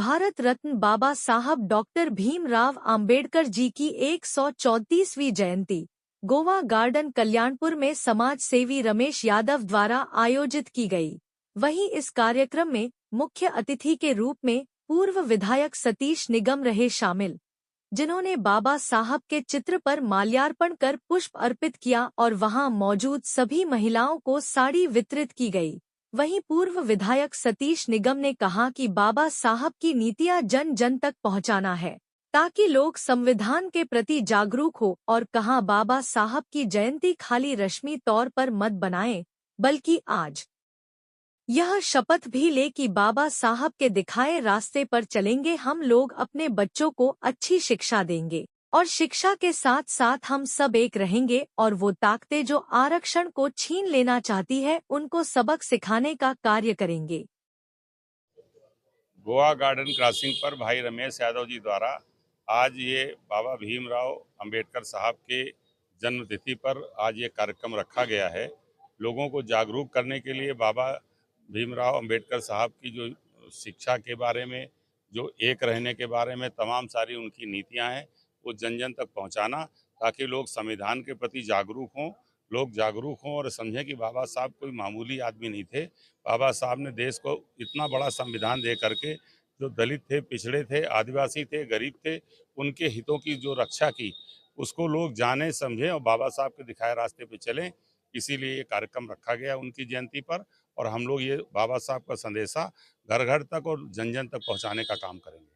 भारत रत्न बाबा साहब डॉक्टर भीमराव अंबेडकर जी की 134वीं जयंती गोवा गार्डन कल्याणपुर में समाज सेवी रमेश यादव द्वारा आयोजित की गई। वहीं इस कार्यक्रम में मुख्य अतिथि के रूप में पूर्व विधायक सतीश निगम रहे शामिल, जिन्होंने बाबा साहब के चित्र पर माल्यार्पण कर पुष्प अर्पित किया और वहां मौजूद सभी महिलाओं को साड़ी वितरित की गई। वहीं पूर्व विधायक सतीश निगम ने कहा कि बाबा साहब की नीतियां जन जन तक पहुंचाना है ताकि लोग संविधान के प्रति जागरूक हो, और कहा बाबा साहब की जयंती खाली रस्मी तौर पर मत बनाएं, बल्कि आज यह शपथ भी ले कि बाबा साहब के दिखाए रास्ते पर चलेंगे। हम लोग अपने बच्चों को अच्छी शिक्षा देंगे और शिक्षा के साथ साथ हम सब एक रहेंगे, और वो ताकतें जो आरक्षण को छीन लेना चाहती है उनको सबक सिखाने का कार्य करेंगे। गोवा गार्डन क्रॉसिंग पर भाई रमेश यादव जी द्वारा आज ये बाबा भीमराव अंबेडकर साहब के जन्मतिथि पर आज ये कार्यक्रम रखा गया है। लोगों को जागरूक करने के लिए बाबा भीमराव अंबेडकर साहब की जो शिक्षा के बारे में, जो एक रहने के बारे में तमाम सारी उनकी नीतियां हैं, वो जन जन तक पहुंचाना, ताकि लोग संविधान के प्रति जागरूक हों, लोग जागरूक हों और समझें कि बाबा साहब कोई मामूली आदमी नहीं थे। बाबा साहब ने देश को इतना बड़ा संविधान दे करके जो दलित थे, पिछड़े थे, आदिवासी थे, गरीब थे, उनके हितों की जो रक्षा की, उसको लोग जाने समझें और बाबा साहब के दिखाए रास्ते पे चलें। इसीलिए ये कार्यक्रम रखा गया उनकी जयंती पर, और हम लोग ये बाबा साहब का संदेशा घर घर तक और जन जन तक पहुंचाने का काम करेंगे।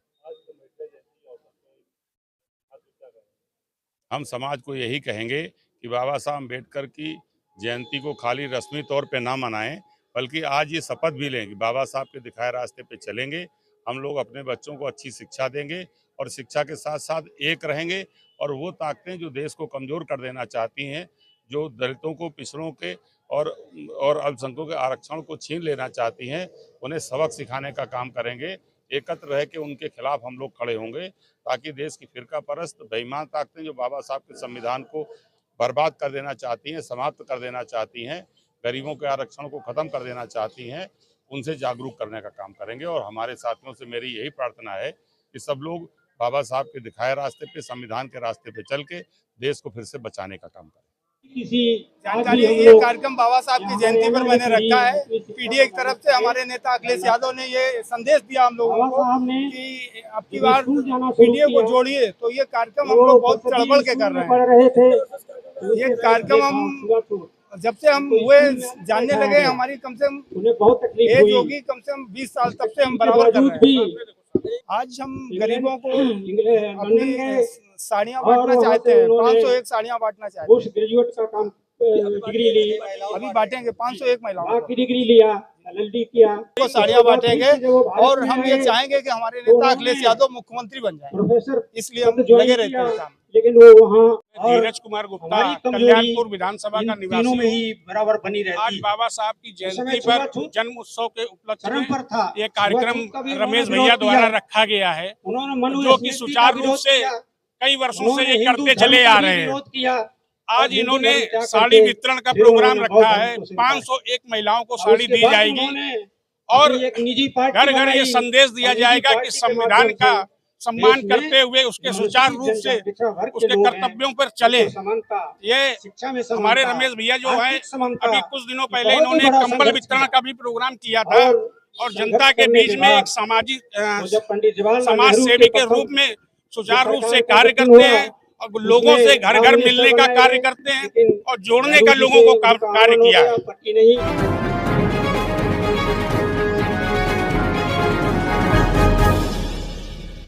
हम समाज को यही कहेंगे कि बाबा साहब अम्बेडकर की जयंती को खाली रस्मी तौर पे ना मनाएं, बल्कि आज ये शपथ भी लें कि बाबा साहब के दिखाए रास्ते पे चलेंगे। हम लोग अपने बच्चों को अच्छी शिक्षा देंगे और शिक्षा के साथ साथ एक रहेंगे, और वो ताकतें जो देश को कमज़ोर कर देना चाहती हैं, जो दलितों को, पिछड़ों के और अल्पसंख्यकों के आरक्षण को छीन लेना चाहती हैं, उन्हें सबक सिखाने का काम करेंगे। एकत्र रह के उनके खिलाफ हम लोग खड़े होंगे, ताकि देश की फिरका परस्त बेईमान ताकतें जो बाबा साहब के संविधान को बर्बाद कर देना चाहती हैं, समाप्त कर देना चाहती हैं, गरीबों के आरक्षण को खत्म कर देना चाहती हैं, उनसे जागरूक करने का काम करेंगे। और हमारे साथियों से मेरी यही प्रार्थना है कि सब लोग बाबा साहब के दिखाए रास्ते पे, संविधान के रास्ते पे चल के देश को फिर से बचाने का काम करें। किसी जानकारी, ये कार्यक्रम बाबा साहब की जयंती पर मैंने रखा है। पीडीए की तरफ से हमारे नेता अखिलेश यादव ने ये संदेश दिया हम लोगों को कि अब की बार पीडीए को जोड़िए। तो ये कार्यक्रम हम लोग बहुत चढ़बढ़ के कर रहे हैं। ये कार्यक्रम हम जब से हम हुए जानने लगे, हमारी कम से कम एज होगी कम से कम 20 साल, तब से हम बराबर कर रहे हैं। आज हम गरीबों को अपनी साड़ियाँ बांटना चाहते हैं, 501 साड़ियाँ बांटना चाहते हैं। पोस्ट ग्रेजुएट का काम डिग्री ली, अभी बांटेंगे 501 महिलाओं की डिग्री लिया, एलएलडी किया, तो साड़ियाँ बांटेंगे। और हम ये चाहेंगे कि हमारे नेता अखिलेश यादव मुख्यमंत्री बन जाए, प्रोफेसर, इसलिए हम लगे रहते हैं काम। लेकिन वो वहाँ धीरज कुमार गुप्ता, कल्याणपुर विधानसभा का निवासी में ही बराबर बनी रहती। आज बाबा साहब की जयंती पर जन्म उत्सव के उपलक्ष्य में ये कार्यक्रम रमेश भैया द्वारा रखा गया है, जो कि सुचारू रूप से कई वर्षों से ये करते चले आ रहे हैं। आज इन्होंने साड़ी वितरण का प्रोग्राम रखा है। 501 महिलाओं को साड़ी दी जाएगी और घर घर ये संदेश दिया जाएगा कि संविधान का सम्मान करते हुए उसके सुचारू रूप से उसके कर्तव्यों पर चले। ये हमारे रमेश भैया जो है, अभी कुछ दिनों पहले इन्होंने कंबल वितरण का भी प्रोग्राम किया था, और जनता के बीच में एक समाज सेवी के रूप में सुचारू रूप से कार्य करते हैं, और लोगों से घर घर मिलने का कार्य करते हैं और जोड़ने का लोगों को कार्य किया है।